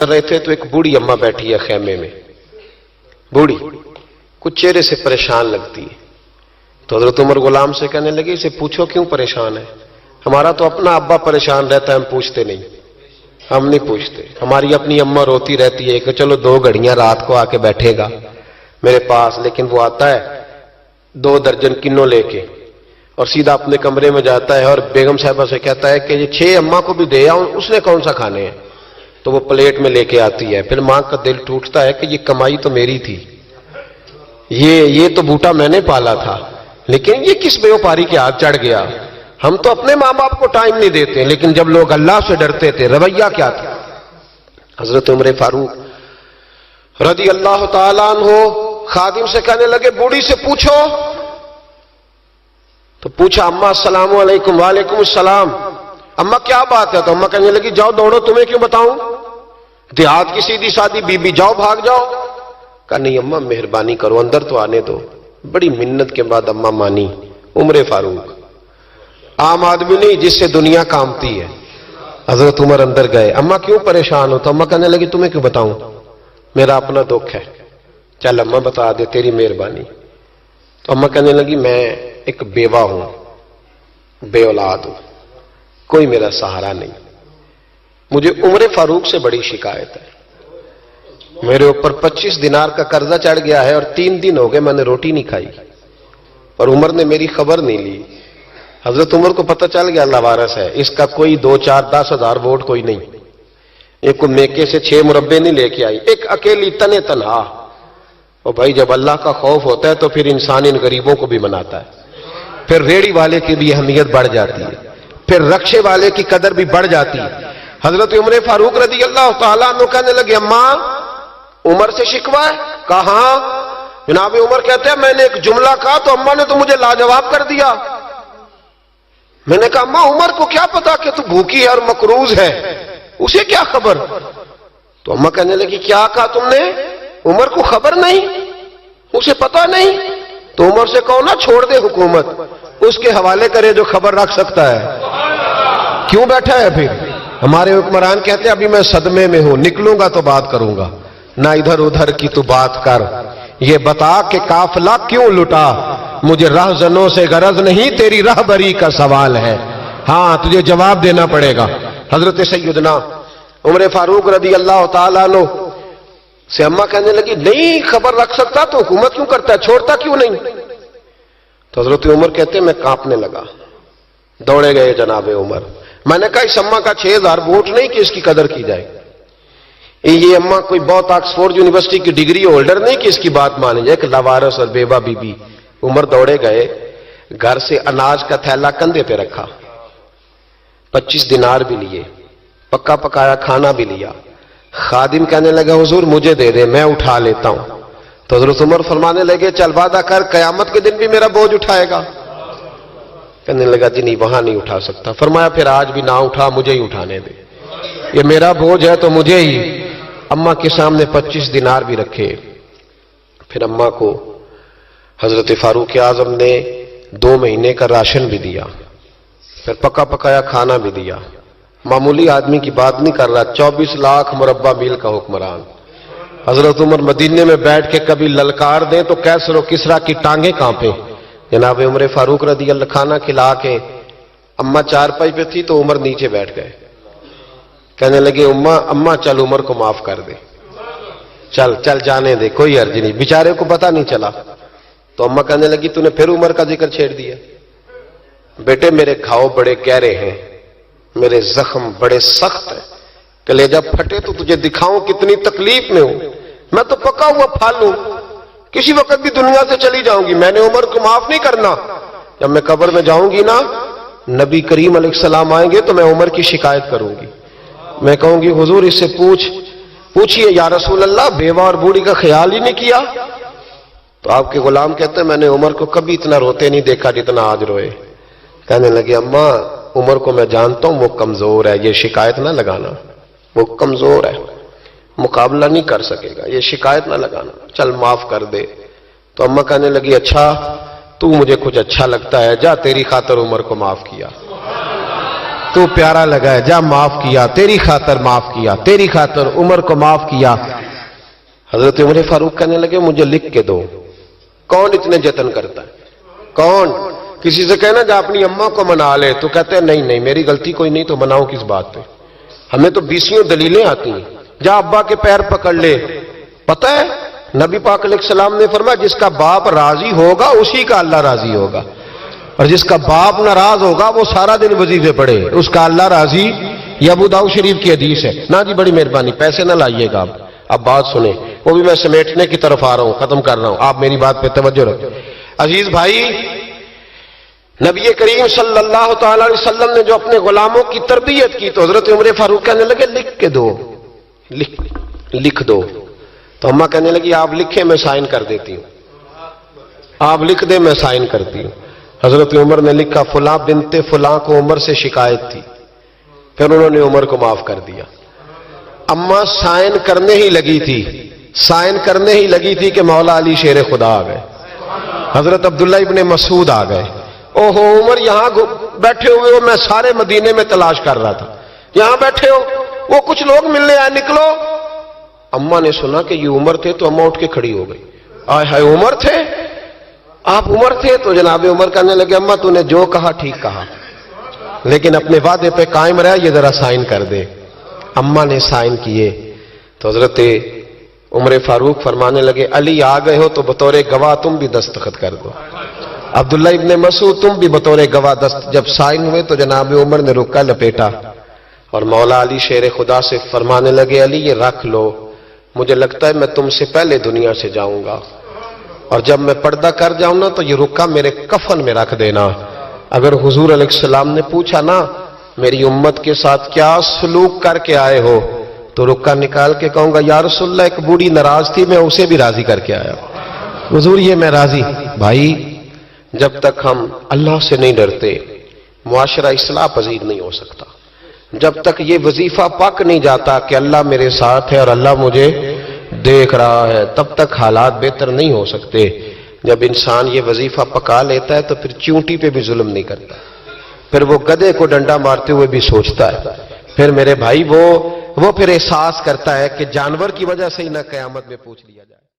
कर रहे थे तो एक बूढ़ी अम्मा बैठी है खेमे में, बूढ़ी कुछ चेहरे से परेशान लगती है। तो हजरत उमर गुलाम से कहने लगे इसे पूछो क्यों परेशान है। हमारा तो अपना अब्बा परेशान रहता है, हम पूछते नहीं, हम नहीं पूछते। हमारी अपनी अम्मा रोती रहती है कि चलो 2 घड़ियां रात को आके बैठेगा मेरे पास, लेकिन वो आता है 2 दर्जन किन्नों लेके और सीधा अपने कमरे में जाता है और बेगम साहिबा से कहता है कि ये 6 अम्मा को भी दे आओ, उसने कौन सा खाने हैं। तो वो प्लेट में लेके आती है। फिर मां का दिल टूटता है कि ये कमाई तो मेरी थी, ये तो बूटा मैंने पाला था, लेकिन ये किस व्यापारी के हाथ चढ़ गया। हम तो अपने मां बाप को टाइम नहीं देते, लेकिन जब लोग अल्लाह से डरते थे रवैया क्या था। हजरत उमर फारूक रदी अल्लाह ताला अन्हु खादिम से कहने लगे बूढ़ी से पूछो। तो पूछा अम्मा अस्सलाम वालेकुम। वालेकुम अस्सलाम। अम्मा क्या बात है। तो अम्मा कहने लगी जाओ दौड़ो, तुम्हें क्यों बताऊं, देहात की सीधी सादी बीबी, जाओ भाग जाओ। कहा नहीं अम्मा मेहरबानी करो, अंदर तो आने दो। बड़ी मिन्नत के बाद अम्मा मानी। उमर फारूक आम आदमी नहीं जिससे दुनिया कामती है। हजरत उमर अंदर गए। अम्मा क्यों परेशान हो। तो अम्मा कहने लगी तुम्हें क्यों बताऊं, मेरा अपना दुख है। चल अम्मा बता दे, तेरी मेहरबानी। तो अम्मा कहने लगी मैं एक बेवा हूं, बे औलाद हूं, कोई मेरा सहारा नहीं। मुझे उमर फारूक से बड़ी शिकायत है, मेरे ऊपर 25 दिनार का कर्जा चढ़ गया है और 3 दिन हो गए मैंने रोटी नहीं खाई, और उमर ने मेरी खबर नहीं ली। हजरत उमर को पता चल गया लावारस है, इसका कोई 2, 4, 10 हजार वोट कोई नहीं। एक को मेके से 6 मुरब्बे नहीं लेके आई, एक अकेली तने तनहा। और भाई जब अल्लाह का खौफ होता है तो फिर इंसान इन गरीबों को भी मनाता है। फिर रेड़ी वाले की भी अहमियत बढ़ जाती है, फिर रक्षे वाले की कदर भी बढ़ जाती है। हजरत उमर फारूक रदी अल्लाह ताला अन्हु कहने लगे अम्मा उमर से शिकवा है। कहा जनाब उमर कहते हैं मैंने एक जुमला कहा तो अम्मा ने तो मुझे लाजवाब कर दिया। मैंने कहा अम्मा उमर को क्या पता कि तू भूखी है और मकरूज है, उसे क्या खबर। तो अम्मा कहने लगी क्या कहा तुमने, उमर को खबर नहीं, उसे पता नहीं। तो उमर से कहो ना छोड़ दे हुकूमत, उसके हवाले करे जो खबर रख सकता है। क्यों बैठा है फिर। हमारे हुक्मरान कहते हैं अभी मैं सदमे में हूं, निकलूंगा तो बात करूंगा, ना इधर उधर की तू बात कर, ये बता कि काफिला क्यों लुटा, मुझे राहजनों से गरज नहीं, तेरी राहबरी का सवाल है। हां तुझे जवाब देना पड़ेगा। हजरत सैयदना उमर फारूक रदी अल्लाह ताला अन्हु से अम्मा कहने लगी नहीं खबर रख सकता तो हुकूमत क्यों करता है, छोड़ता क्यों नहीं। तो हजरत उमर कहते हैं मैं कांपने लगा, दौड़े गए जनाब उमर। मैंने कहा इस अम्मा का 6000 वोट नहीं कि इसकी कदर की जाए, ये अम्मा कोई बहुत ऑक्सफोर्ड यूनिवर्सिटी की डिग्री होल्डर नहीं कि इसकी बात मानी जाए। एक लवारस और बेवा बीबी। उमर दौड़े गए, घर से अनाज का थैला कंधे पे रखा, 25 दिनार भी लिए, पक्का पकाया खाना भी लिया। खादिम कहने लगा हुजूर मुझे दे दे, मैं उठा लेता हूं। तो हजरत उमर फरमाने लगे चल वादा कर कयामत के दिन भी मेरा बोझ उठाएगा। कहने लगा जी नहीं वहां नहीं उठा सकता। फरमाया फिर आज भी ना उठा, मुझे ही उठाने दे, ये मेरा बोझ है तो मुझे ही। अम्मा के सामने 25 दिनार भी रखे। फिर अम्मा को हजरत फारूक आजम ने 2 महीने का राशन भी दिया, फिर पका पकाया खाना भी दिया। मामूली आदमी की बात नहीं कर रहा, 24 लाख मुरब्बा मील का हुक्मरान। हजरत उमर मदीने में बैठ के कभी ललकार दें तो कैसर और किसरा की टांगे कांपे। जनाब उमर फारूक रदी अल्लाह खाना खिला के अम्मा चारपाई पे थी तो उमर नीचे बैठ गए। कहने लगे अम्मा चल उमर को माफ कर दे, चल चल जाने दे, कोई अर्ज नहीं, बेचारे को पता नहीं चला। तो अम्मा कहने लगी तूने फिर उमर का जिक्र छेड़ दिया। बेटे मेरे घाव बड़े गहरे हैं, मेरे जख्म बड़े सख्त हैं, कलेजा फटे तो तुझे दिखाऊं कितनी तकलीफ में हूं। मैं तो पका हुआ फल हूं, किसी वक्त भी दुनिया से चली जाऊंगी, मैंने उमर को माफ नहीं करना। जब मैं कब्र में जाऊंगी ना, नबी करीम अलैहिस्सलाम आएंगे तो मैं उमर की शिकायत करूंगी। मैं कहूंगी हुजूर इससे पूछिए या रसूल अल्लाह बेवा और बूढ़ी का ख्याल ही नहीं किया। तो आपके गुलाम कहते हैं मैंने उमर को कभी इतना रोते नहीं देखा जितना आज रोए। कहने लगे अम्मा उमर को मैं जानता हूं वो कमजोर है, ये शिकायत ना लगाना, वो कमजोर है, मुकाबला नहीं कर सकेगा, ये शिकायत ना लगाना, चल माफ कर दे। तो अम्मा कहने लगी अच्छा तू मुझे कुछ अच्छा लगता है, जा तेरी खातर उमर को माफ किया। تو پیارا لگا ہے، جا معاف کیا، تیری خاطر معاف کیا، تیری خاطر عمر کو معاف کیا۔ حضرت عمر فاروق کہنے لگے مجھے لکھ کے دو۔ کون اتنے جتن کرتا ہے؟ کون؟ کسی سے کہنا جا اپنی اماں کو منا لے، تو کہتے ہیں نہیں نہیں میری غلطی کوئی نہیں، تو مناؤ کس بات پہ؟ ہمیں تو 20 دلیلیں آتی ہیں۔ جا ابا کے پیر پکڑ لے۔ پتہ ہے نبی پاک علیہ السلام نے فرمایا جس کا باپ راضی ہوگا اسی کا اللہ راضی ہوگا، اور جس کا باپ ناراض ہوگا وہ سارا دن وظیفے پڑھے، اس کا اللہ راضی۔ یہ ابو داؤد شریف کی حدیث ہے۔ نا جی بڑی مہربانی، پیسے نہ لائیے گا آپ، اب بات سنیں، وہ بھی میں سمیٹنے کی طرف آ رہا ہوں، ختم کر رہا ہوں، آپ میری بات پہ توجہ رکھیں۔ عزیز بھائی، نبی کریم صلی اللہ تعالی علیہ وسلم نے جو اپنے غلاموں کی تربیت کی، تو حضرت عمر فاروق کہنے لگے لکھ کے دو، لکھ دو۔ تو اماں کہنے لگی آپ لکھیں میں سائن کر دیتی ہوں، آپ لکھ دیں میں سائن کرتی ہوں۔ حضرت عمر نے لکھا فلاں بنت فلاں کو عمر سے شکایت تھی، پھر انہوں نے عمر کو معاف کر دیا۔ اماں سائن کرنے ہی لگی تھی، سائن کرنے ہی لگی تھی کہ مولا علی شیر خدا آ گئے، حضرت عبداللہ ابن مسعود آ گئے۔ اوہو عمر یہاں بیٹھے ہوئے ہو، میں سارے مدینے میں تلاش کر رہا تھا، یہاں بیٹھے ہو، وہ کچھ لوگ ملنے آئے، نکلو۔ اماں نے سنا کہ یہ عمر تھے تو اماں اٹھ کے کھڑی ہو گئی، آئے ہائے عمر تھے، آپ عمر تھے؟ تو جناب عمر کہنے لگے اماں تو نے جو کہا ٹھیک کہا، لیکن اپنے وعدے پہ قائم رہا، یہ ذرا سائن کر دے۔ اماں نے سائن کیے تو حضرت عمر فاروق فرمانے لگے علی آ گئے ہو تو بطور گواہ تم بھی دستخط کر دو، عبداللہ ابن مسعود تم بھی بطور گواہ جب سائن ہوئے تو جناب عمر نے رکا لپیٹا اور مولا علی شیر خدا سے فرمانے لگے علی یہ رکھ لو، مجھے لگتا ہے میں تم سے پہلے دنیا سے جاؤں گا، اور جب میں پردہ کر جاؤں نا تو یہ رکا میرے کفن میں رکھ دینا۔ اگر حضور علیہ السلام نے پوچھا نا میری امت کے ساتھ کیا سلوک کر کے آئے ہو، تو رکا نکال کے کہوں گا یا رسول اللہ ایک بوڑھی ناراض تھی میں اسے بھی راضی کر کے آیا، حضور یہ میں راضی۔ بھائی جب تک ہم اللہ سے نہیں ڈرتے معاشرہ اصلاح پذیر نہیں ہو سکتا، جب تک یہ وظیفہ پک نہیں جاتا کہ اللہ میرے ساتھ ہے اور اللہ مجھے دیکھ رہا ہے، تب تک حالات بہتر نہیں ہو سکتے۔ جب انسان یہ وظیفہ پکا لیتا ہے تو پھر چونٹی پہ بھی ظلم نہیں کرتا، پھر وہ گدھے کو ڈنڈا مارتے ہوئے بھی سوچتا ہے، پھر میرے بھائی وہ پھر احساس کرتا ہے کہ جانور کی وجہ سے ہی نہ قیامت میں پوچھ لیا جائے۔